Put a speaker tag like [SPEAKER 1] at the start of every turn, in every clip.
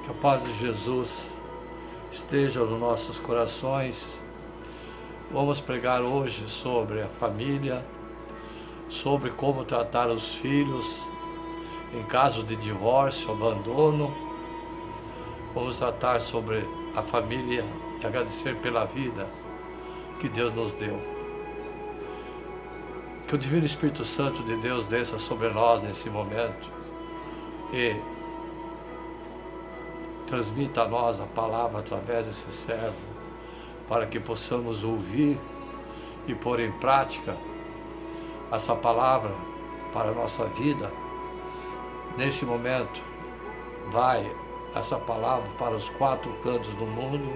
[SPEAKER 1] Que a paz de Jesus esteja nos nossos corações. Vamos pregar hoje sobre a família, sobre como tratar os filhos em caso de divórcio, abandono. Vamos tratar sobre a família e agradecer pela vida que Deus nos deu. Que o Divino Espírito Santo de Deus desça sobre nós nesse momento e transmita a nós a palavra através desse servo, para que possamos ouvir e pôr em prática essa palavra para a nossa vida. Nesse momento, vai essa palavra para os 4 cantos do mundo,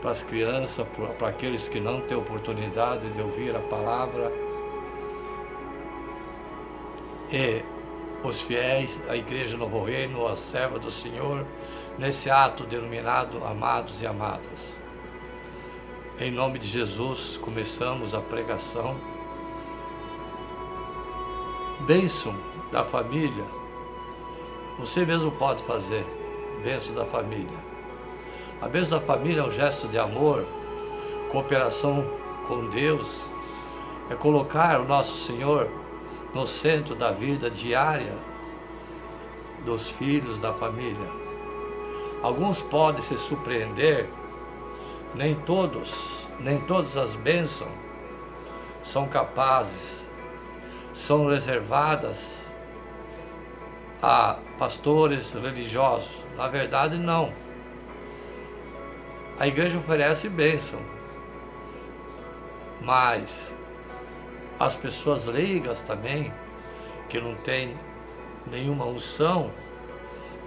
[SPEAKER 1] para as crianças, para aqueles que não têm oportunidade de ouvir a palavra, e os fiéis, a Igreja Novo Reino, a serva do Senhor, nesse ato denominado amados e amadas. Em nome de Jesus, começamos a pregação. Bênção da família. Você mesmo pode fazer. Bênção da família. A bênção da família é um gesto de amor, cooperação com Deus. É colocar o nosso Senhor no centro da vida diária dos filhos da família. Alguns podem se surpreender, nem todas as bênçãos são capazes, são reservadas a pastores religiosos. Na verdade, não. A igreja oferece bênção, mas as pessoas leigas também, que não têm nenhuma unção,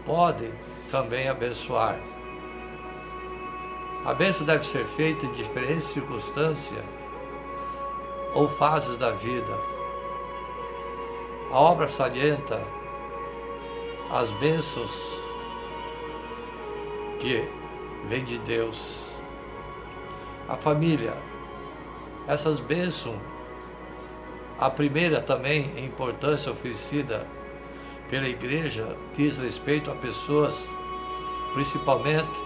[SPEAKER 1] podem também abençoar. A bênção deve ser feita em diferentes circunstâncias ou fases da vida. A obra salienta as bênçãos que vêm de Deus. A família, essas bênçãos, a primeira também em importância oferecida pela igreja diz respeito a pessoas, principalmente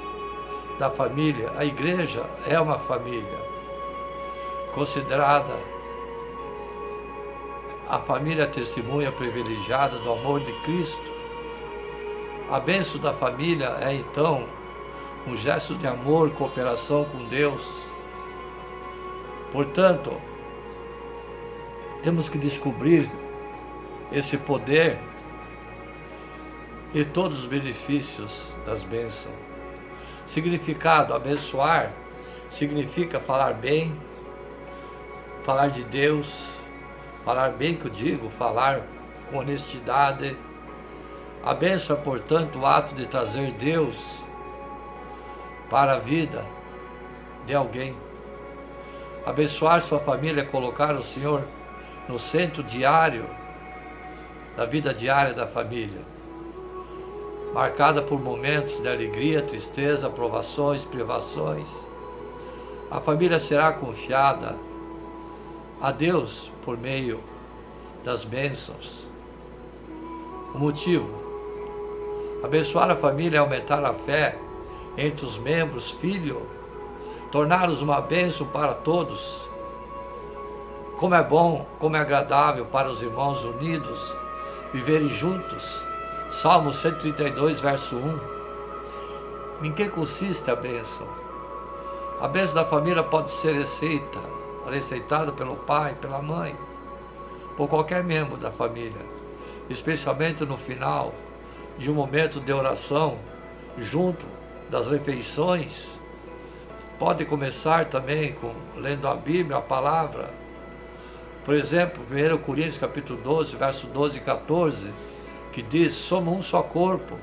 [SPEAKER 1] da família. A igreja é uma família considerada a família testemunha privilegiada do amor de Cristo. A bênção da família é então um gesto de amor, cooperação com Deus. Portanto, temos que descobrir esse poder e todos os benefícios das bênçãos. Significado: abençoar significa falar bem, falar de Deus, falar bem que eu digo, falar com honestidade. A bênção é, portanto, o ato de trazer Deus para a vida de alguém. Abençoar sua família é colocar o Senhor no centro diário da vida diária da família, marcada por momentos de alegria, tristeza, provações, privações. A família será confiada a Deus por meio das bênçãos. O motivo: abençoar a família é aumentar a fé entre os membros, torná-los uma bênção para todos. Como é bom, como é agradável para os irmãos unidos viverem juntos. Salmo 132, verso 1. Em que consiste a bênção? A bênção da família pode ser receitada pelo pai, pela mãe, por qualquer membro da família, especialmente no final de um momento de oração, junto das refeições. Pode começar também lendo a Bíblia, a palavra. Por exemplo, 1 Coríntios capítulo 12, verso 12 e 14, que diz: somos um só corpo.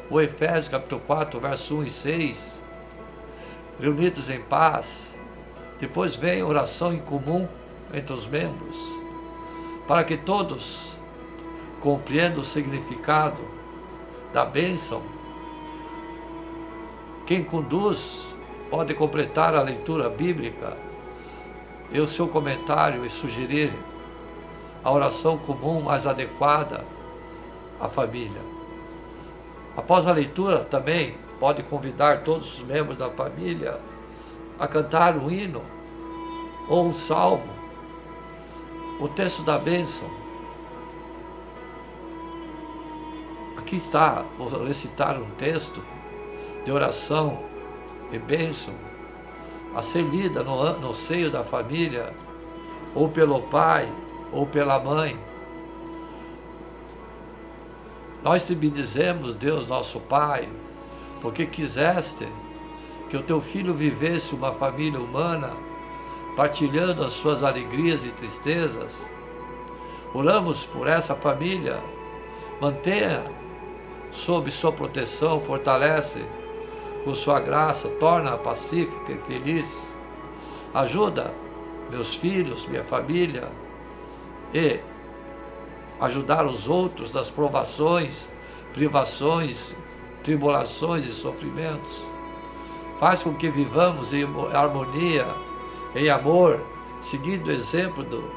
[SPEAKER 1] O Efésios capítulo 4, verso 1 e 6, reunidos em paz. Depois vem a oração em comum entre os membros, para que todos compreendam o significado da bênção. Quem conduz pode completar a leitura bíblica e o seu comentário e sugerir a oração comum mais adequada à família. Após a leitura, também pode convidar todos os membros da família a cantar um hino ou um salmo, o texto da bênção. Aqui está, vou recitar um texto de oração e bênção a ser lida no seio da família, ou pelo pai, ou pela mãe. Nós te bendizemos, Deus nosso Pai, porque quiseste que o teu filho vivesse uma família humana, partilhando as suas alegrias e tristezas. Oramos por essa família, mantenha sob sua proteção, fortalece com sua graça, torna-a pacífica e feliz. Ajuda meus filhos, minha família, e ajudar os outros nas provações, privações, tribulações e sofrimentos. Faz com que vivamos em harmonia, em amor, seguindo o exemplo do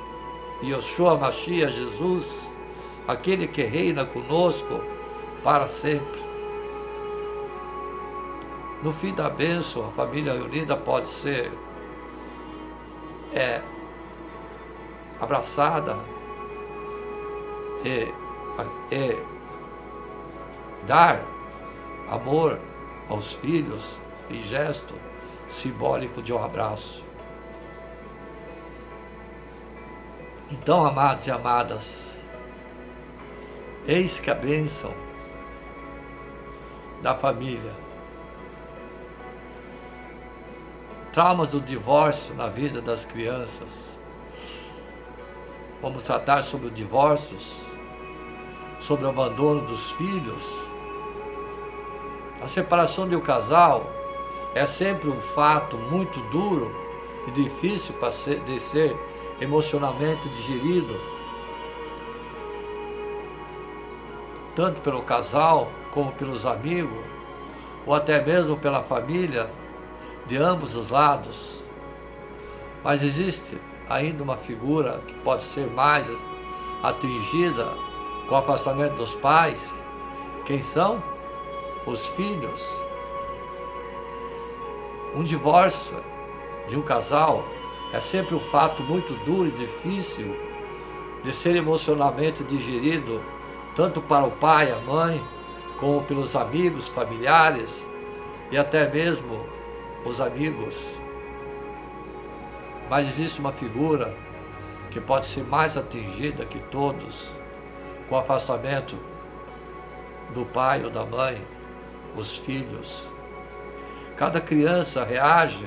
[SPEAKER 1] Yoshua Mashiach, Jesus, aquele que reina conosco para sempre. No fim da bênção, a família reunida pode ser abraçada e dar amor aos filhos em gesto simbólico de um abraço. Então, amados e amadas, eis que a bênção da família, traumas do divórcio na vida das crianças. Vamos tratar sobre o divórcio, sobre o abandono dos filhos. A separação de um casal é sempre um fato muito duro e difícil de ser emocionalmente digerido, tanto pelo casal como pelos amigos, ou até mesmo pela família de ambos os lados. Mas existe ainda uma figura que pode ser mais atingida com o afastamento dos pais. Quem são? Os filhos. Um divórcio de um casal é sempre um fato muito duro e difícil de ser emocionalmente digerido, tanto para o pai, a mãe, como pelos amigos, familiares e até mesmo os amigos. Mas existe uma figura que pode ser mais atingida que todos com o afastamento do pai ou da mãe, os filhos. Cada criança reage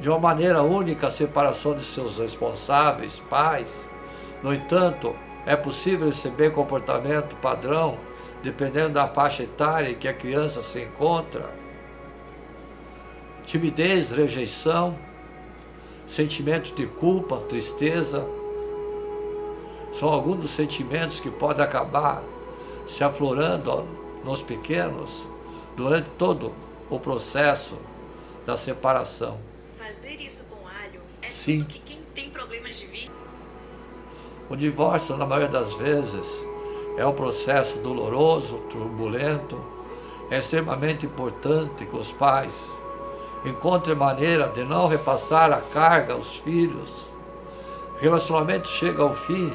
[SPEAKER 1] de uma maneira única à separação de seus responsáveis, pais. No entanto, é possível receber comportamento padrão dependendo da faixa etária em que a criança se encontra. Timidez, rejeição, sentimentos de culpa, tristeza, são alguns dos sentimentos que podem acabar se aflorando nos pequenos durante todo o processo da separação.
[SPEAKER 2] Fazer isso com alho é
[SPEAKER 1] Sim.
[SPEAKER 2] tudo que quem tem problemas de vida.
[SPEAKER 1] O divórcio, na maioria das vezes, é um processo doloroso, turbulento. É extremamente importante que os pais encontrem maneira de não repassar a carga aos filhos. O relacionamento chega ao fim,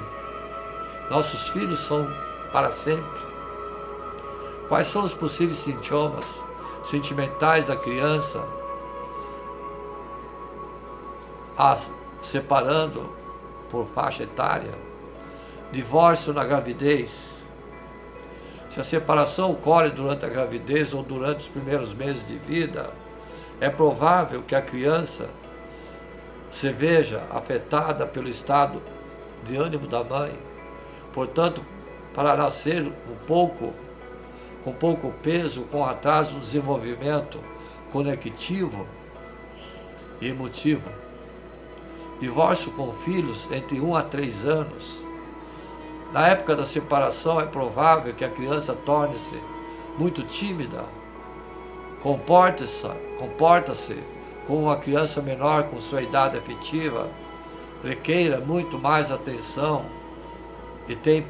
[SPEAKER 1] nossos filhos são para sempre. Quais são os possíveis sintomas sentimentais da criança separando por faixa etária? Divórcio na gravidez. Se a separação ocorre durante a gravidez ou durante os primeiros meses de vida, é provável que a criança se veja afetada pelo estado de ânimo da mãe. Portanto, para nascer com pouco peso, com atraso no desenvolvimento conectivo e emotivo. Divórcio com filhos entre 1 a 3 anos. Na época da separação, é provável que a criança torne-se muito tímida, comporta-se como uma criança menor com sua idade afetiva, requeira muito mais atenção e tem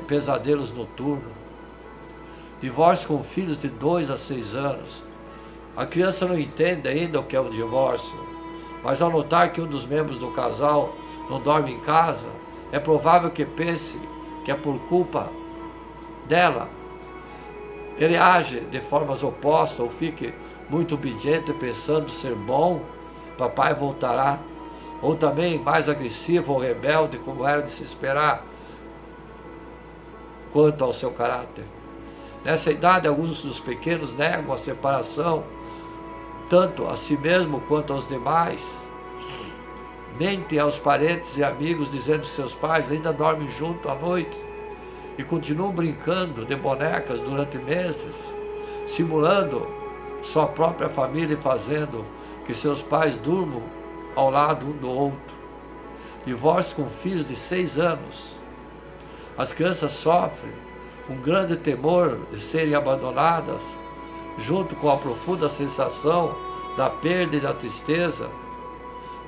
[SPEAKER 1] pesadelos noturnos. Divórcio com filhos de 2 a 6 anos. A criança não entende ainda o que é um divórcio, mas ao notar que um dos membros do casal não dorme em casa, é provável que pense que é por culpa dela. Ele age de formas opostas ou fique muito obediente pensando ser bom, papai voltará. Ou também mais agressivo ou rebelde, como era de se esperar, quanto ao seu caráter. Nessa idade, alguns dos pequenos negam a separação, tanto a si mesmo quanto aos demais. Mentem aos parentes e amigos, dizendo que seus pais ainda dormem junto à noite e continuam brincando de bonecas durante meses, simulando sua própria família e fazendo que seus pais durmam ao lado um do outro. Divórcio com filhos de 6 anos. As crianças sofrem um grande temor de serem abandonadas, junto com a profunda sensação da perda e da tristeza.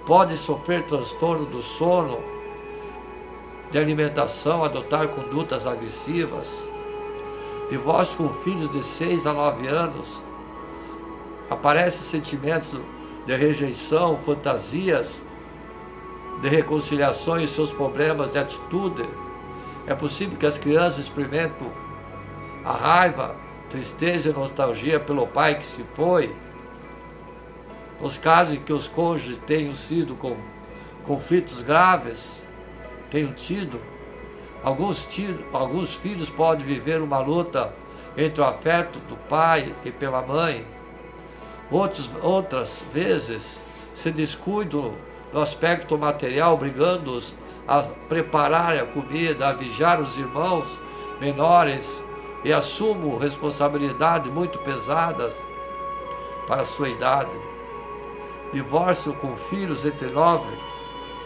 [SPEAKER 1] Podem sofrer transtorno do sono, de alimentação, adotar condutas agressivas. Divórcio com filhos de 6 a 9 anos. Aparecem sentimentos de rejeição, fantasias de reconciliação e seus problemas de atitude. É possível que as crianças experimentem a raiva, tristeza e nostalgia pelo pai que se foi. Nos casos em que os cônjuges tenham sido com conflitos graves, alguns filhos podem viver uma luta entre o afeto do pai e pela mãe. Outras vezes se descuidam do aspecto material, obrigando-os a preparar a comida, a vigiar os irmãos menores e assumem responsabilidades muito pesadas para a sua idade. Divórcio com filhos entre 9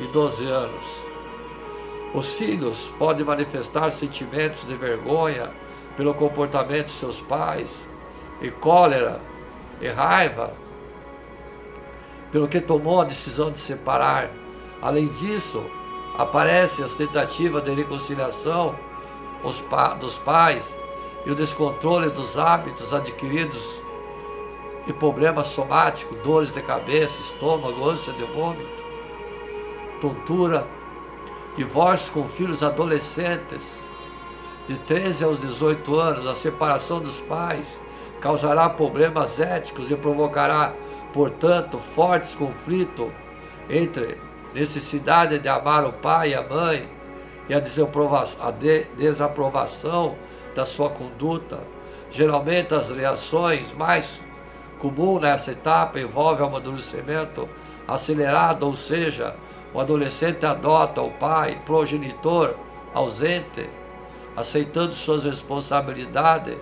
[SPEAKER 1] e 12 anos. Os filhos podem manifestar sentimentos de vergonha pelo comportamento de seus pais, e cólera e raiva pelo que tomou a decisão de separar. Além disso, aparecem as tentativas de reconciliação dos pais e o descontrole dos hábitos adquiridos e problemas somáticos, dores de cabeça, estômago, ânsia de vômito, tontura. Divórcio com filhos adolescentes de 13 aos 18 anos. A separação dos pais causará problemas éticos e provocará, portanto, fortes conflitos entre necessidade de amar o pai e a mãe e a desaprovação da sua conduta. Geralmente as reações mais comuns nessa etapa envolvem o amadurecimento acelerado, ou seja, o adolescente adota o pai progenitor ausente, aceitando suas responsabilidades,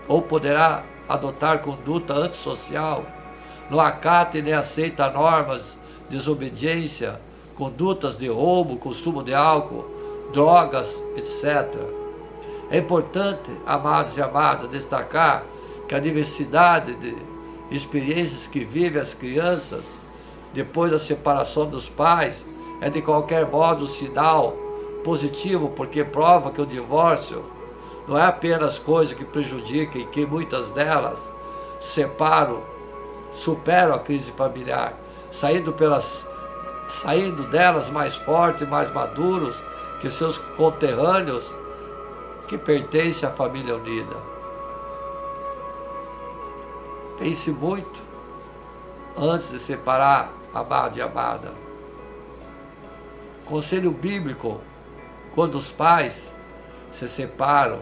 [SPEAKER 1] ou poderá adotar conduta antissocial, não acata e nem aceita normas, desobediência, condutas de roubo, consumo de álcool, drogas, etc. É importante, amados e amadas, destacar que a diversidade de experiências que vivem as crianças depois da separação dos pais é de qualquer modo um sinal positivo, porque prova que o divórcio não é apenas coisa que prejudica e que muitas delas superam a crise familiar, saindo delas mais fortes e mais maduros que seus conterrâneos que pertencem à família unida. Pense muito antes de separar, amado e amada. Conselho bíblico, quando os pais se separam.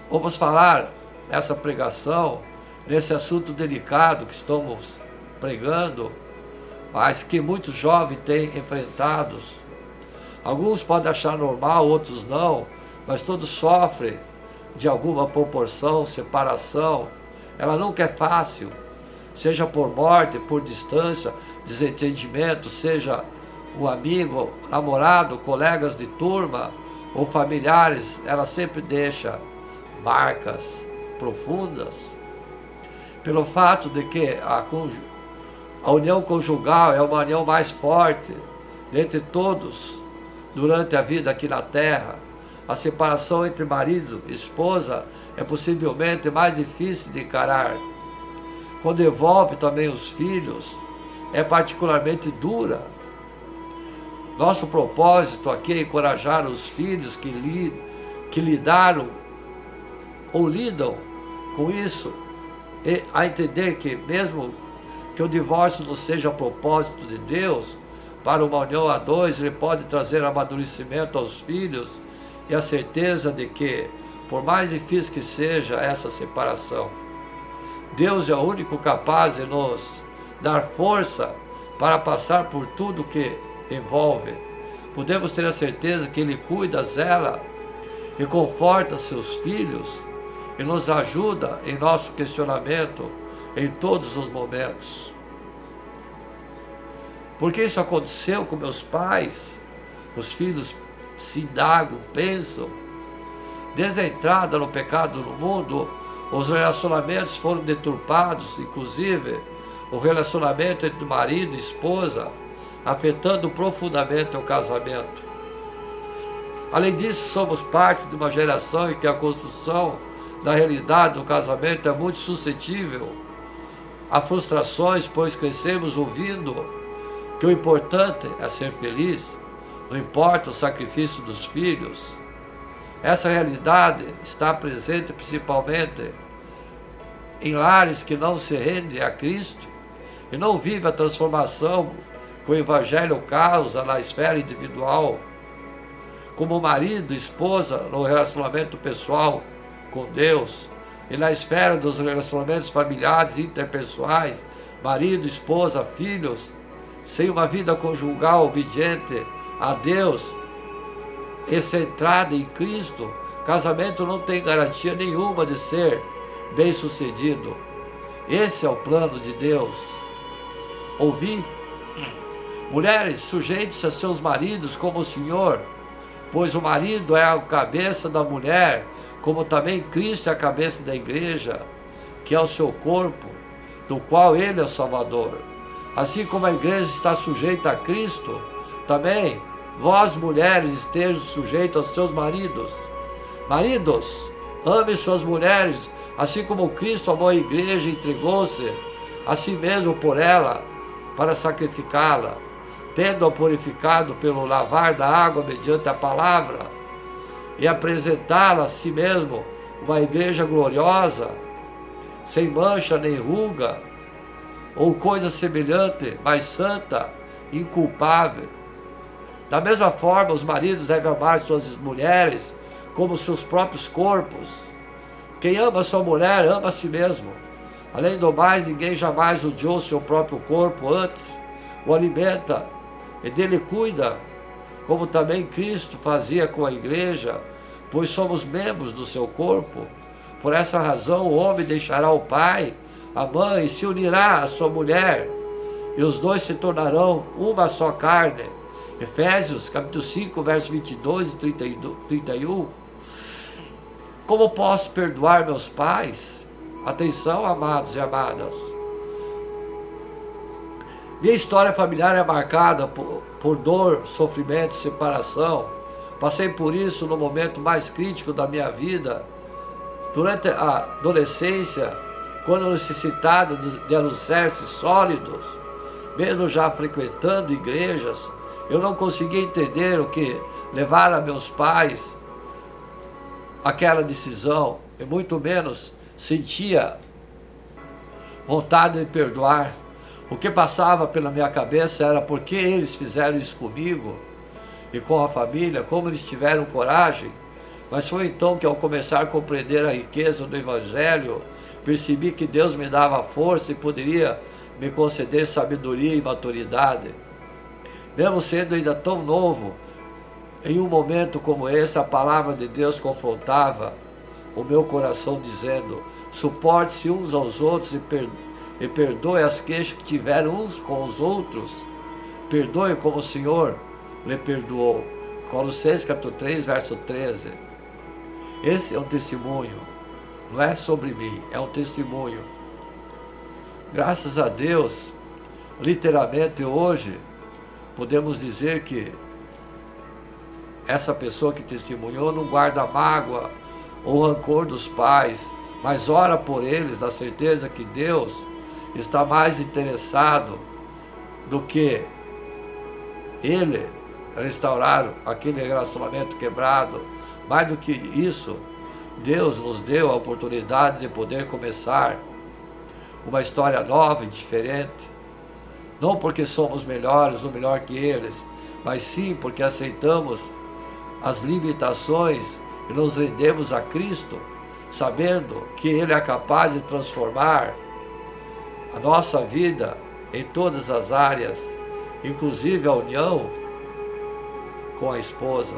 [SPEAKER 1] Vamos falar nessa pregação, nesse assunto delicado que estamos pregando, mas que muitos jovens têm enfrentado. Alguns podem achar normal, outros não, mas todos sofrem de alguma proporção, separação. Ela nunca é fácil, seja por morte, por distância, desentendimento, seja um amigo, namorado, colegas de turma ou familiares, ela sempre deixa marcas profundas, pelo fato de que a união conjugal é uma união mais forte dentre todos durante a vida aqui na Terra. a separação entre marido e esposa é possivelmente mais difícil de encarar. Quando envolve também os filhos, é particularmente dura. Nosso propósito aqui é encorajar os filhos que lidaram ou lidam com isso, e a entender que mesmo que o divórcio não seja propósito de Deus, para uma união a dois, ele pode trazer amadurecimento aos filhos e a certeza de que, por mais difícil que seja essa separação, Deus é o único capaz de nos dar força para passar por tudo que envolve. Podemos ter a certeza que Ele cuida, zela e conforta seus filhos e nos ajuda em nosso questionamento em todos os momentos. Porque isso aconteceu com meus pais? Os filhos se indagam, pensam. Desde a entrada no pecado no mundo, os relacionamentos foram deturpados, inclusive o relacionamento entre marido e esposa, afetando profundamente o casamento. Além disso, somos parte de uma geração em que a construção da realidade do casamento é muito suscetível a frustrações, pois crescemos ouvindo que o importante é ser feliz, não importa o sacrifício dos filhos. Essa realidade está presente principalmente em lares que não se rendem a Cristo e não vivem a transformação que o Evangelho causa na esfera individual, como marido e esposa no relacionamento pessoal com Deus e na esfera dos relacionamentos familiares e interpessoais, marido, esposa, filhos. Sem uma vida conjugal obediente a Deus e centrada em Cristo, casamento não tem garantia nenhuma de ser bem-sucedido. Esse é o plano de Deus. Ouvi? Mulheres, sujeitem-se a seus maridos como o Senhor, pois o marido é a cabeça da mulher, como também Cristo é a cabeça da igreja, que é o seu corpo, do qual Ele é o Salvador. Assim como a igreja está sujeita a Cristo, também vós, mulheres, estejam sujeitos aos seus maridos. Maridos, amem suas mulheres, assim como Cristo amou a igreja e entregou-se a si mesmo por ela, para sacrificá-la, tendo-a purificado pelo lavar da água mediante a palavra, e apresentá-la a si mesmo uma igreja gloriosa, sem mancha nem ruga, ou coisa semelhante, mas santa, inculpável. Da mesma forma, os maridos devem amar suas mulheres como seus próprios corpos. Quem ama sua mulher, ama a si mesmo. Além do mais, ninguém jamais odiou seu próprio corpo, antes o alimenta e dele cuida, como também Cristo fazia com a igreja, pois somos membros do seu corpo. Por essa razão, o homem deixará o pai, a mãe, e se unirá à sua mulher, e os dois se tornarão uma só carne. Efésios, capítulo 5, versos 22 e 31. Como posso perdoar meus pais? Atenção, amados e amadas. Minha história familiar é marcada por dor, sofrimento, separação. Passei por isso no momento mais crítico da minha vida, durante a adolescência, quando necessitado de alicerces sólidos, mesmo já frequentando igrejas, eu não conseguia entender o que levara meus pais àquela decisão, e muito menos sentia vontade de perdoar. O que passava pela minha cabeça era por que eles fizeram isso comigo e com a família, como eles tiveram coragem. Mas foi então que, ao começar a compreender a riqueza do Evangelho, percebi que Deus me dava força e poderia me conceder sabedoria e maturidade. Mesmo sendo ainda tão novo, em um momento como esse, a palavra de Deus confrontava o meu coração, dizendo: suporte-se uns aos outros e perdoe as queixas que tiveram uns com os outros. Perdoe como o Senhor lhe perdoou. Colossenses capítulo 3, verso 13. Esse é um testemunho. Não é sobre mim, é um testemunho. Graças a Deus, literalmente hoje, podemos dizer que essa pessoa que testemunhou não guarda mágoa ou rancor dos pais, mas ora por eles na certeza que Deus está mais interessado do que ele restaurar aquele relacionamento quebrado. Mais do que isso, Deus nos deu a oportunidade de poder começar uma história nova e diferente, não porque somos melhores ou melhor que eles, mas sim porque aceitamos as limitações e nos rendemos a Cristo, sabendo que Ele é capaz de transformar a nossa vida em todas as áreas, inclusive a união com a esposa.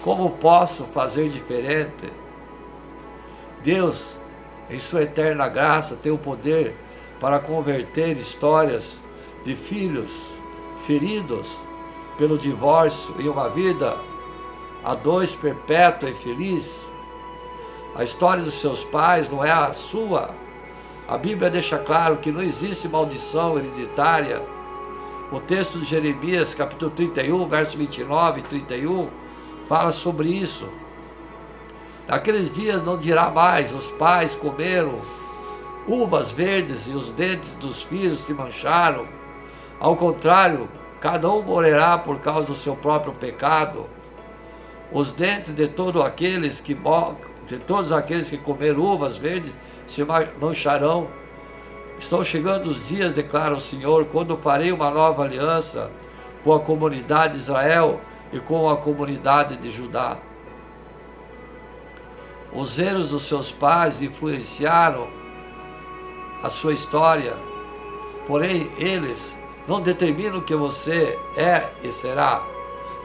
[SPEAKER 1] Como posso fazer diferente? Deus, em sua eterna graça, tem o poder para converter histórias de filhos feridos pelo divórcio em uma vida a dois perpétua e feliz. A história dos seus pais não é a sua. A Bíblia deixa claro que não existe maldição hereditária. O texto de Jeremias, capítulo 31, verso 29 e 31, fala sobre isso. Naqueles dias não dirá mais: os pais comeram uvas verdes e os dentes dos filhos se mancharam. Ao contrário, cada um morrerá por causa do seu próprio pecado. Os dentes de todos aqueles que comeram uvas verdes se mancharão. Estão chegando os dias, declara o Senhor, quando farei uma nova aliança com a comunidade de Israel e com a comunidade de Judá. Os erros dos seus pais influenciaram a sua história, porém eles não determinam o que você é e será.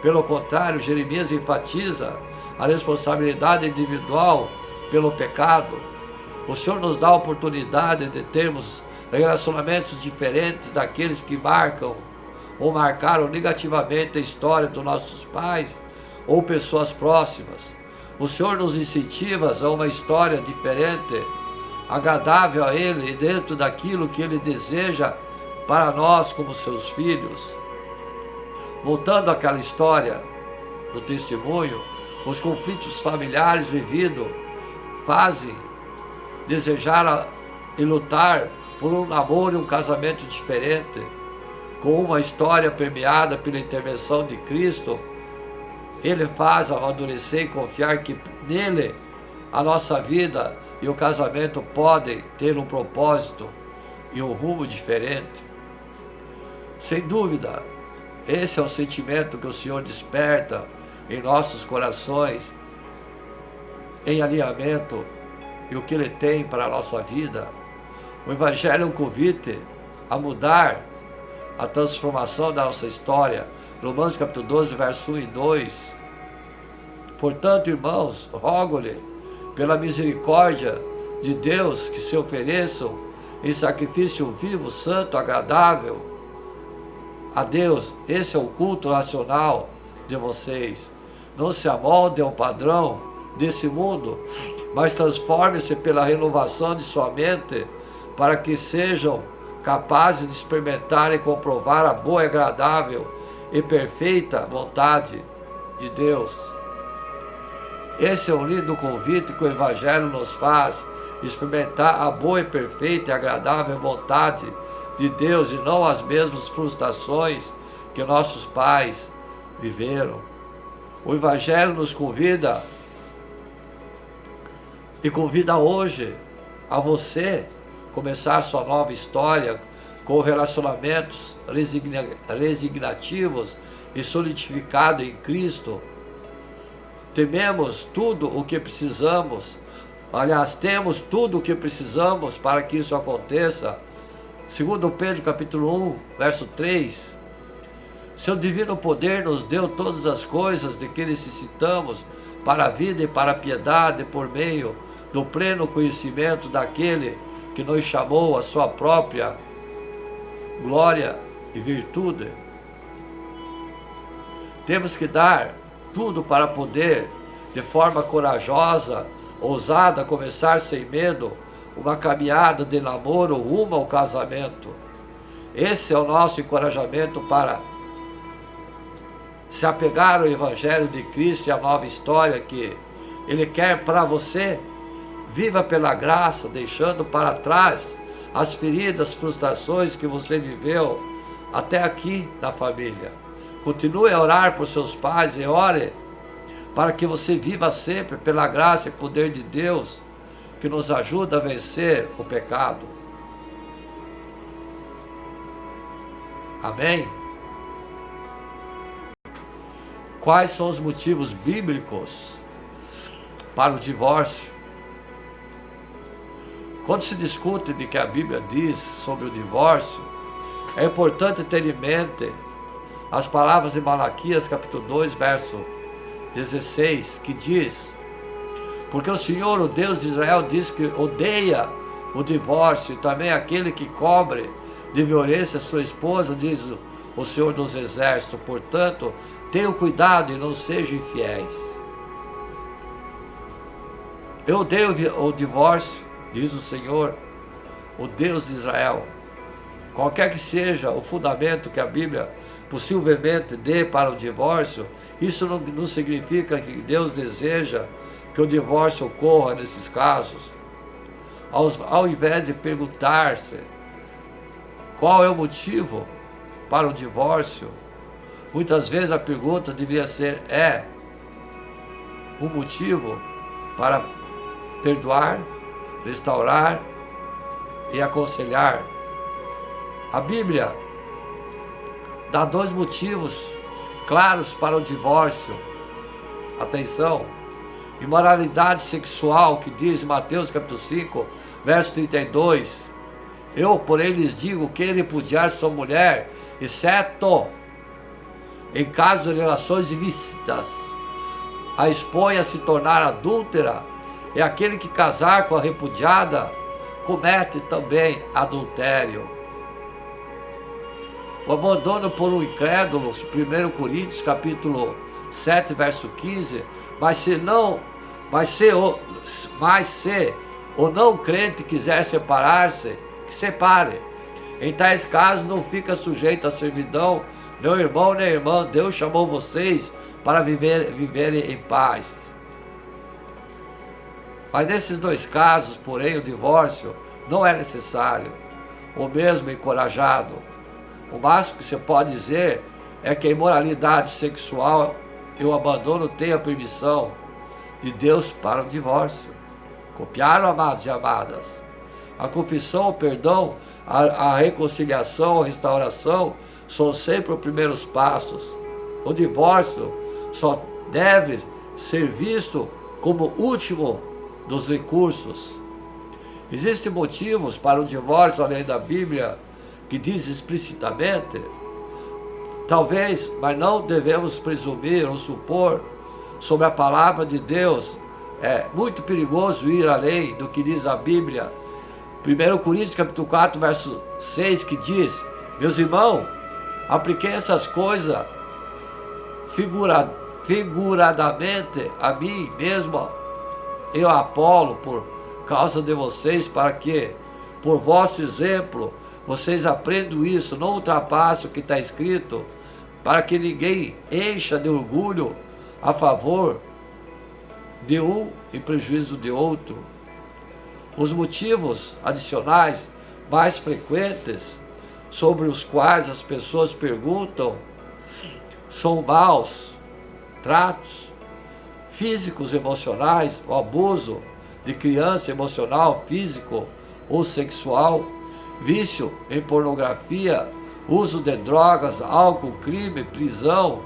[SPEAKER 1] Pelo contrário, Jeremias enfatiza a responsabilidade individual pelo pecado. O Senhor nos dá a oportunidade de termos relacionamentos diferentes daqueles que marcam ou marcaram negativamente a história dos nossos pais ou pessoas próximas. O Senhor nos incentiva a uma história diferente, agradável a Ele e dentro daquilo que Ele deseja para nós como seus filhos. Voltando àquela história do testemunho, os conflitos familiares vividos fazem desejar e lutar por um namoro e um casamento diferente, com uma história permeada pela intervenção de Cristo. Ele faz amadurecer e confiar que nele a nossa vida e o casamento podem ter um propósito e um rumo diferente. Sem dúvida, esse é o sentimento que o Senhor desperta em nossos corações, em alinhamento e o que Ele tem para a nossa vida. O Evangelho é um convite a mudar, a transformação da nossa história. Romanos capítulo 12, verso 1 e 2. Portanto, irmãos, rogo-lhe, pela misericórdia de Deus, que se ofereçam em sacrifício vivo, santo, agradável a Deus. Esse é o culto racional de vocês. Não se amoldem ao padrão desse mundo, mas transformem-se pela renovação de sua mente, para que sejam capazes de experimentar e comprovar a boa, agradável e perfeita vontade de Deus. Esse é um lindo convite que o Evangelho nos faz, experimentar a boa e perfeita e agradável vontade de Deus e não as mesmas frustrações que nossos pais viveram. O Evangelho nos convida e convida hoje a você começar sua nova história com relacionamentos resignativos e solidificados em Cristo. Temos tudo o que precisamos para que isso aconteça. Segundo Pedro capítulo 1, verso 3, seu divino poder nos deu todas as coisas de que necessitamos para a vida e para a piedade, por meio do pleno conhecimento daquele que nos chamou à sua própria glória e virtude. Temos que dar tudo para poder, de forma corajosa, ousada, começar sem medo uma caminhada de namoro rumo ao casamento. Esse é o nosso encorajamento para se apegar ao Evangelho de Cristo e à nova história que Ele quer para você, viva pela graça, deixando para trás as feridas, frustrações que você viveu até aqui na família. Continue a orar por seus pais e ore para que você viva sempre pela graça e poder de Deus, que nos ajuda a vencer o pecado. Amém? Quais são os motivos bíblicos para o divórcio? Quando se discute de que a Bíblia diz sobre o divórcio, é importante ter em mente as palavras de Malaquias, capítulo 2, verso 16, que diz: porque o Senhor, o Deus de Israel, diz que odeia o divórcio, e também aquele que cobre de violência sua esposa, diz o Senhor dos Exércitos. Portanto, tenham cuidado e não sejam infiéis. Eu odeio o divórcio, diz o Senhor, o Deus de Israel. Qualquer que seja o fundamento que a Bíblia possivelmente dê para o divórcio, isso não significa que Deus deseja que o divórcio ocorra nesses casos. Ao invés de perguntar-se qual é o motivo para o divórcio, muitas vezes a pergunta devia ser: é um motivo para perdoar, restaurar e aconselhar? A Bíblia dá 2 motivos claros para o divórcio. Atenção: imoralidade sexual, que diz em Mateus capítulo 5, verso 32, eu, porém, lhes digo, quem repudiar sua mulher, exceto em caso de relações ilícitas, a expõe a se tornar adúltera, e aquele que casar com a repudiada, comete também adultério. O abandono por um incrédulo, 1 Coríntios capítulo 7, verso 15, mas se o não crente quiser separar-se, que separe. Em tais casos não fica sujeito à servidão, nem irmão nem irmã. Deus chamou vocês para viverem em paz. Mas nesses 2 casos, porém, o divórcio não é necessário, ou mesmo encorajado. O máximo que você pode dizer é que a imoralidade sexual e o abandono têm a permissão de Deus para o divórcio. Copiaram, amados e amadas? A confissão, o perdão, a reconciliação, a restauração são sempre os primeiros passos. O divórcio só deve ser visto como o último dos recursos. Existem motivos para o divórcio além da Bíblia que diz explicitamente? Talvez, mas não devemos presumir ou supor sobre a palavra de Deus. É muito perigoso ir além do que diz a Bíblia. 1 Coríntios capítulo 4, verso 6, que diz: meus irmãos, apliquei essas coisas figuradamente a mim mesmo, eu a Apolo, por causa de vocês, para que, por vosso exemplo, vocês aprendam isso, não ultrapassem o que está escrito, para que ninguém encha de orgulho a favor de um em prejuízo de outro. Os motivos adicionais mais frequentes sobre os quais as pessoas perguntam são maus tratos físicos, emocionais, o abuso de criança emocional, físico ou sexual, vício em pornografia, uso de drogas, álcool, crime, prisão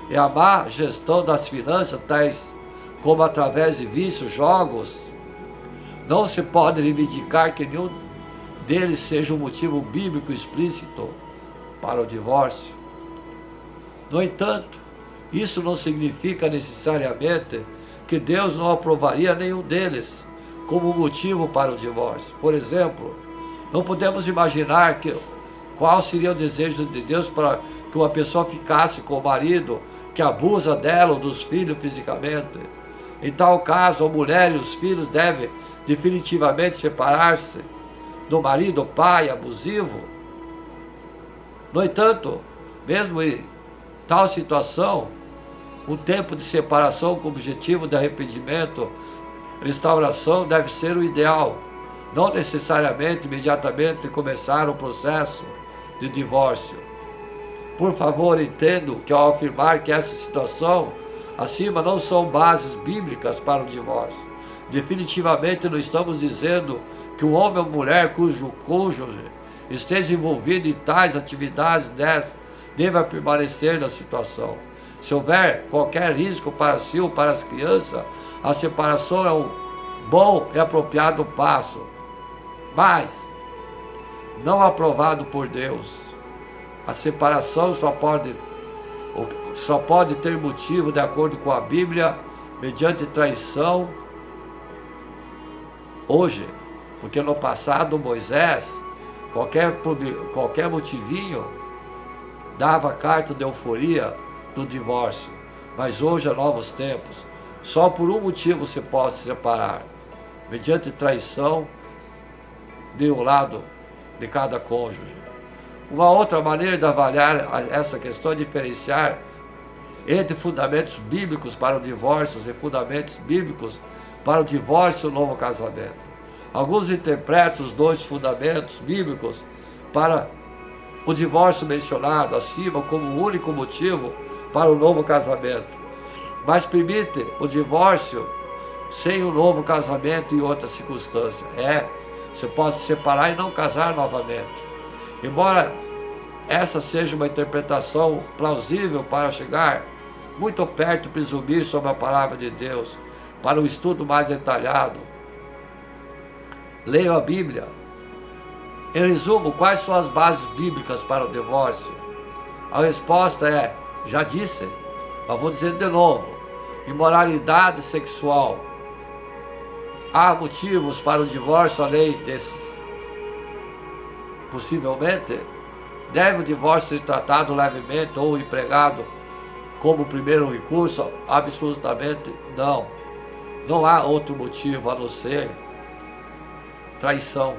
[SPEAKER 1] e a má gestão das finanças, tais como através de vícios, jogos. Não se pode reivindicar que nenhum deles seja um motivo bíblico explícito para o divórcio. No entanto, isso não significa necessariamente que Deus não aprovaria nenhum deles como motivo para o divórcio. Por exemplo, não podemos imaginar qual seria o desejo de Deus para que uma pessoa ficasse com o marido que abusa dela ou dos filhos fisicamente. Em tal caso, a mulher e os filhos devem definitivamente separar-se do marido, pai abusivo. No entanto, mesmo Tal situação, um tempo de separação com o objetivo de arrependimento, restauração deve ser o ideal, não necessariamente imediatamente começar um processo de divórcio. Por favor, entendo que ao afirmar que essa situação acima não são bases bíblicas para o divórcio, definitivamente não estamos dizendo que um homem ou mulher cujo cônjuge esteja envolvido em tais atividades deva permanecer na situação. Se houver qualquer risco para si ou para as crianças, a separação é um bom e apropriado passo, mas não aprovado por Deus. A separação só pode ter motivo de acordo com a Bíblia, mediante traição, hoje, porque no passado Moisés, qualquer motivinho, dava carta de euforia do divórcio, mas hoje há novos tempos, só por um motivo se pode se separar, mediante traição de um lado de cada cônjuge. Uma outra maneira de avaliar essa questão é diferenciar entre fundamentos bíblicos para o divórcio e fundamentos bíblicos para o divórcio e o novo casamento. Alguns interpretam os dois fundamentos bíblicos para o divórcio mencionado acima como o único motivo para o novo casamento, mas permite o divórcio sem o novo casamento em outras circunstâncias. Você pode se separar e não casar novamente. Embora essa seja uma interpretação plausível para chegar muito perto, presumir sobre a palavra de Deus, para um estudo mais detalhado, leia a Bíblia. Em resumo, quais são as bases bíblicas para o divórcio? A resposta é, já disse, mas vou dizer de novo: imoralidade sexual. Há motivos para o divórcio além desses? Possivelmente, deve o divórcio ser tratado levemente ou empregado como primeiro recurso? Absolutamente não. Não há outro motivo a não ser traição.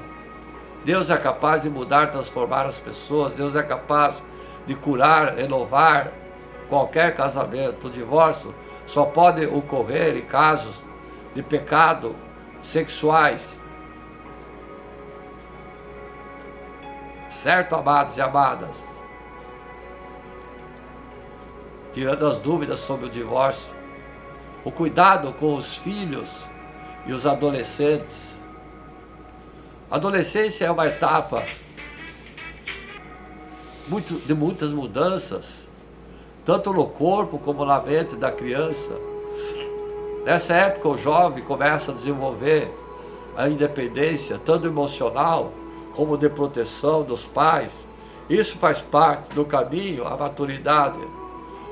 [SPEAKER 1] Deus é capaz de mudar, transformar as pessoas. Deus é capaz de curar, renovar qualquer casamento. O divórcio só pode ocorrer em casos de pecado sexuais. Certo, amados e amadas? Tirando as dúvidas sobre o divórcio, o cuidado com os filhos e os adolescentes. A adolescência é uma etapa de muitas mudanças, tanto no corpo como na mente da criança. Nessa época, o jovem começa a desenvolver a independência, tanto emocional como de proteção dos pais. Isso faz parte do caminho à maturidade.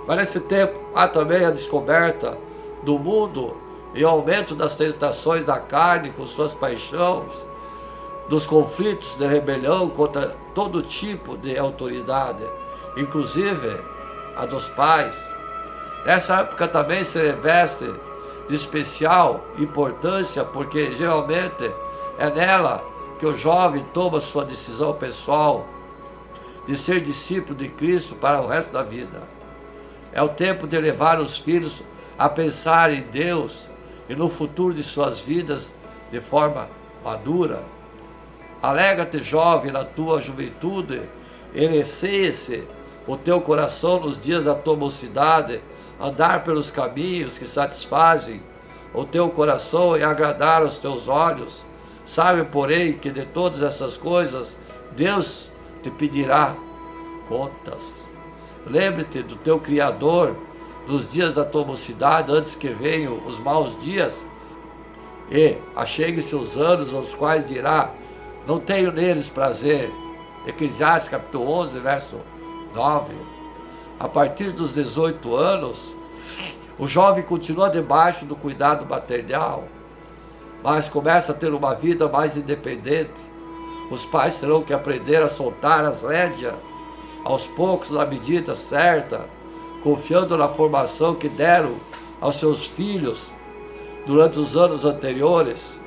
[SPEAKER 1] Mas nesse tempo há também a descoberta do mundo e o aumento das tentações da carne com suas paixões, dos conflitos de rebelião contra todo tipo de autoridade, inclusive a dos pais. Nessa época também se reveste de especial importância, porque geralmente é nela que o jovem toma sua decisão pessoal de ser discípulo de Cristo para o resto da vida. É o tempo de levar os filhos a pensar em Deus e no futuro de suas vidas de forma madura. Alegra-te, jovem, na tua juventude, enriquece o teu coração nos dias da tua mocidade, andar pelos caminhos que satisfazem o teu coração e agradar aos teus olhos. Sabe, porém, que de todas essas coisas Deus te pedirá contas. Lembre-te do teu Criador nos dias da tua mocidade, antes que venham os maus dias e achegue-se os anos aos quais dirá: não tenho neles prazer. Eclesiastes capítulo 11, verso 9. A partir dos 18 anos, o jovem continua debaixo do cuidado maternal, mas começa a ter uma vida mais independente. Os pais terão que aprender a soltar as rédeas aos poucos, na medida certa, confiando na formação que deram aos seus filhos durante os anos anteriores.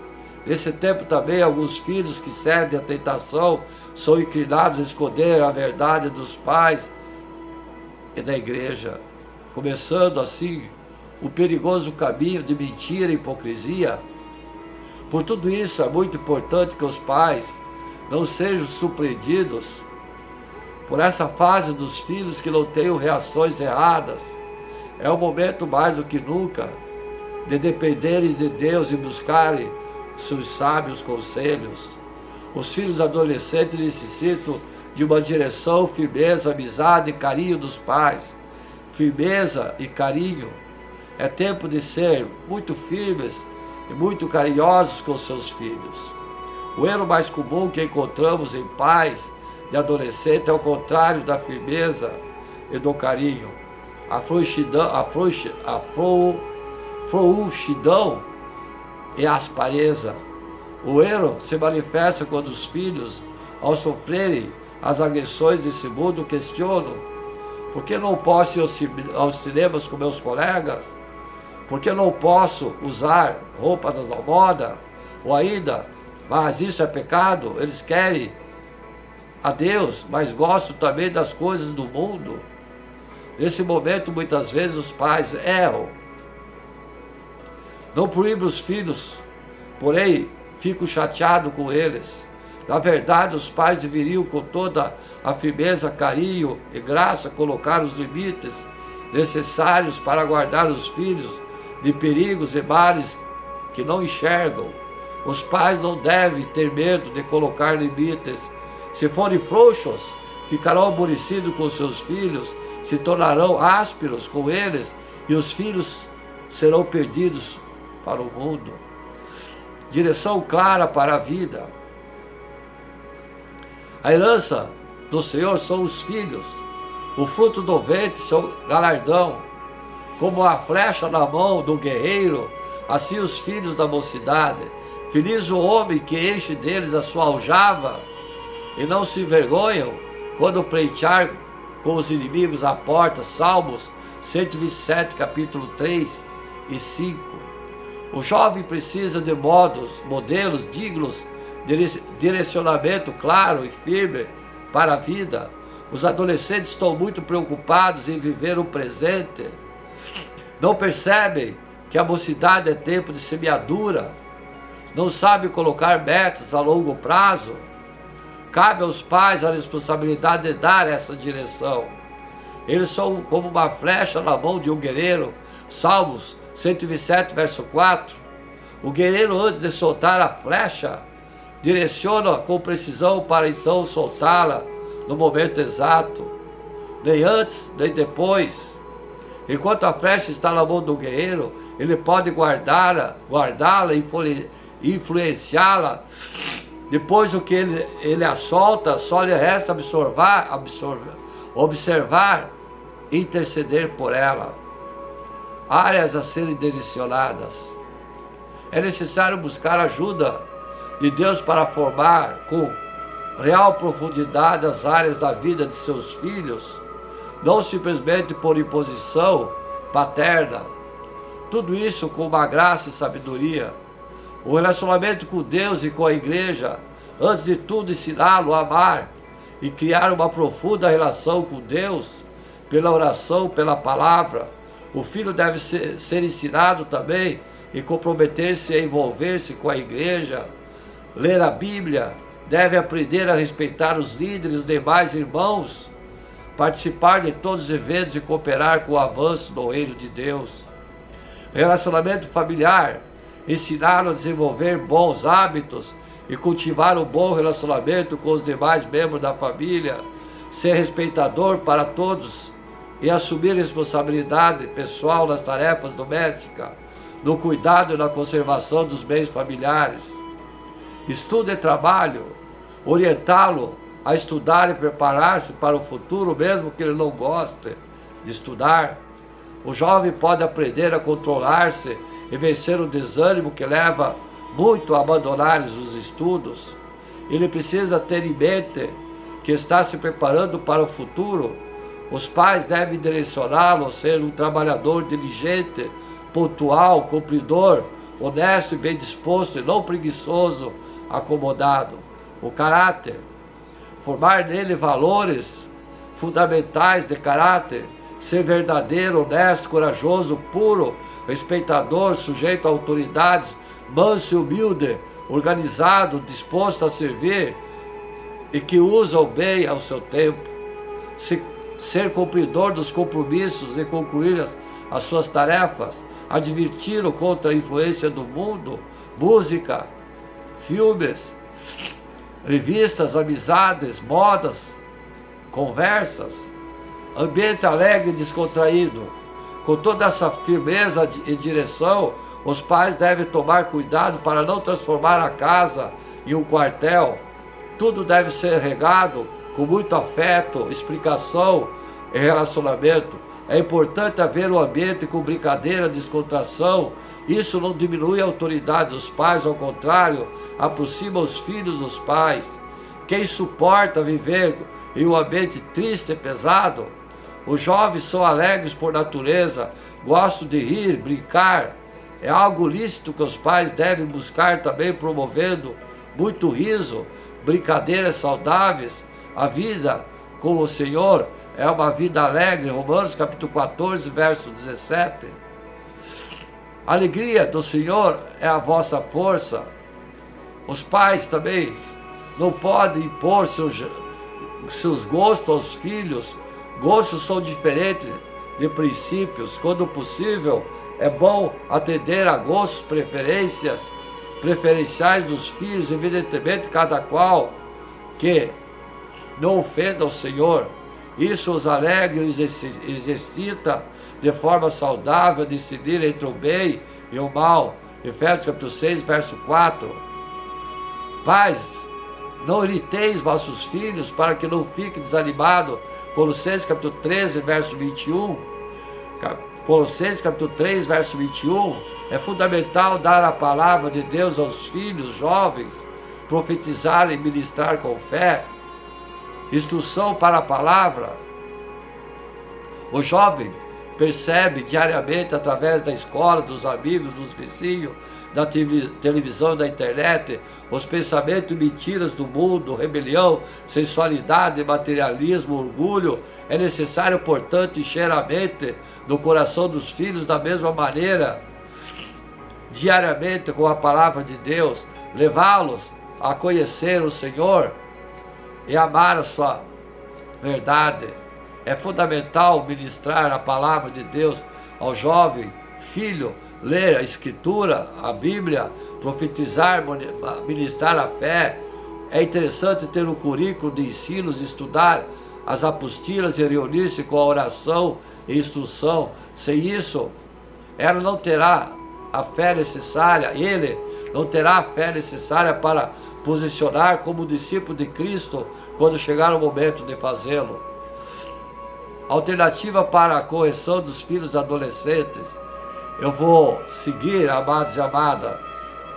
[SPEAKER 1] Nesse tempo também, alguns filhos que cedem à tentação são inclinados a esconder a verdade dos pais e da igreja, começando assim o perigoso caminho de mentira e hipocrisia. Por tudo isso, é muito importante que os pais não sejam surpreendidos por essa fase dos filhos que não tenham reações erradas. É o momento mais do que nunca de dependerem de Deus e buscarem seus sábios conselhos. Os filhos adolescentes necessitam de uma direção, firmeza, amizade e carinho dos pais. Firmeza e carinho. É tempo de ser muito firmes e muito carinhosos com seus filhos. O erro mais comum que encontramos em pais de adolescente é o contrário da firmeza e do carinho. A frouxidão e a aspereza. O erro se manifesta quando os filhos, ao sofrerem as agressões desse mundo, questionam: por que não posso ir aos cinemas com meus colegas? Por que não posso usar roupas da moda? Ou ainda, mas isso é pecado? Eles querem a Deus, mas gostam também das coisas do mundo. Nesse momento, muitas vezes os pais erram. Não proíbem os filhos, porém, ficam chateados com eles. Na verdade, os pais deveriam, com toda a firmeza, carinho e graça, colocar os limites necessários para guardar os filhos de perigos e males que não enxergam. Os pais não devem ter medo de colocar limites. Se forem frouxos, ficarão aborrecidos com seus filhos, se tornarão ásperos com eles e os filhos serão perdidos para o mundo. Direção clara para a vida. A herança do Senhor são os filhos. O fruto do ventre, seu galardão. Como a flecha na mão do guerreiro, assim os filhos da mocidade. Feliz o homem que enche deles a sua aljava e não se envergonham quando pleitear com os inimigos à porta. Salmos 127, capítulo 3 e 5. O jovem precisa de modelos dignos, direcionamento claro e firme para a vida. Os adolescentes estão muito preocupados em viver o presente. Não percebem que a mocidade é tempo de semeadura. Não sabem colocar metas a longo prazo. Cabe aos pais a responsabilidade de dar essa direção. Eles são como uma flecha na mão de um guerreiro. Salmos 127, verso 4. O guerreiro, antes de soltar a flecha, direciona com precisão para então soltá-la no momento exato. Nem antes, nem depois. Enquanto a flecha está na mão do guerreiro, ele pode guardá-la e influenciá-la. Depois do que ele a solta, só lhe resta observar e interceder por ela. Áreas a serem direcionadas. É necessário buscar ajuda de Deus para formar com real profundidade as áreas da vida de seus filhos, não simplesmente por imposição paterna. Tudo isso com uma graça e sabedoria. O relacionamento com Deus e com a igreja, antes de tudo, ensiná-lo a amar e criar uma profunda relação com Deus, pela oração, pela palavra. O filho deve ser ensinado também e comprometer-se a envolver-se com a igreja, ler a Bíblia, deve aprender a respeitar os líderes, os demais irmãos, participar de todos os eventos e cooperar com o avanço do reino de Deus. Relacionamento familiar, ensiná-lo a desenvolver bons hábitos e cultivar um bom relacionamento com os demais membros da família, ser respeitador para todos e assumir responsabilidade pessoal nas tarefas domésticas, no cuidado e na conservação dos bens familiares. Estudo e trabalho, orientá-lo a estudar e preparar-se para o futuro, mesmo que ele não goste de estudar. O jovem pode aprender a controlar-se e vencer o desânimo que leva muito a abandonar os estudos. Ele precisa ter em mente que está se preparando para o futuro. Os pais devem direcioná-lo a ser um trabalhador diligente, pontual, cumpridor, honesto e bem disposto, e não preguiçoso, acomodado. O caráter, formar nele valores fundamentais de caráter ser verdadeiro, honesto, corajoso, puro, respeitador, sujeito a autoridades, manso e humilde, organizado, disposto a servir e que usa o bem ao seu tempo. Ser cumpridor dos compromissos e concluir as suas tarefas, advertir-o contra a influência do mundo, música, filmes, revistas, amizades, modas, conversas, ambiente alegre e descontraído. Com toda essa firmeza e direção, os pais devem tomar cuidado para não transformar a casa em um quartel. Tudo deve ser regado com muito afeto, explicação e relacionamento. É importante haver um ambiente com brincadeira, descontração. Isso não diminui a autoridade dos pais, ao contrário, aproxima os filhos dos pais. Quem suporta viver em um ambiente triste e pesado? Os jovens são alegres por natureza, gostam de rir, brincar. É algo lícito que os pais devem buscar também, promovendo muito riso, brincadeiras saudáveis. A vida com o Senhor é uma vida alegre. Romanos capítulo 14, verso 17. A alegria do Senhor é a vossa força. Os pais também não podem impor seus gostos aos filhos. Gostos são diferentes de princípios. Quando possível, é bom atender a gostos, preferenciais dos filhos, evidentemente cada qual que não ofenda o Senhor. Isso os alegra e os exercita de forma saudável, a discernir entre o bem e o mal. Efésios capítulo 6, verso 4. Pais, não irriteis vossos filhos para que não fiquem desanimados. Colossenses capítulo 13, verso 21. Colossenses capítulo 3, verso 21. É fundamental dar a palavra de Deus aos filhos jovens, profetizar e ministrar com fé. Instrução para a palavra. O jovem percebe diariamente através da escola, dos amigos, dos vizinhos, da televisão, da internet, os pensamentos e mentiras do mundo, rebelião, sensualidade, materialismo, orgulho. É necessário, portanto, encher a mente no coração dos filhos da mesma maneira, diariamente com a palavra de Deus, levá-los a conhecer o Senhor e amar a sua verdade. É fundamental ministrar a palavra de Deus ao jovem filho, ler a Escritura, a Bíblia, profetizar, ministrar a fé. É interessante ter um currículo de ensinos, estudar as apostilas e reunir-se com a oração e instrução. Sem isso, ela não terá a fé necessária, ele não terá a fé necessária para posicionar como discípulo de Cristo quando chegar o momento de fazê-lo. Alternativa para a correção dos filhos adolescentes. Eu vou seguir, amados e amadas,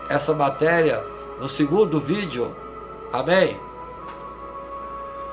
[SPEAKER 1] essa matéria no segundo vídeo. Amém?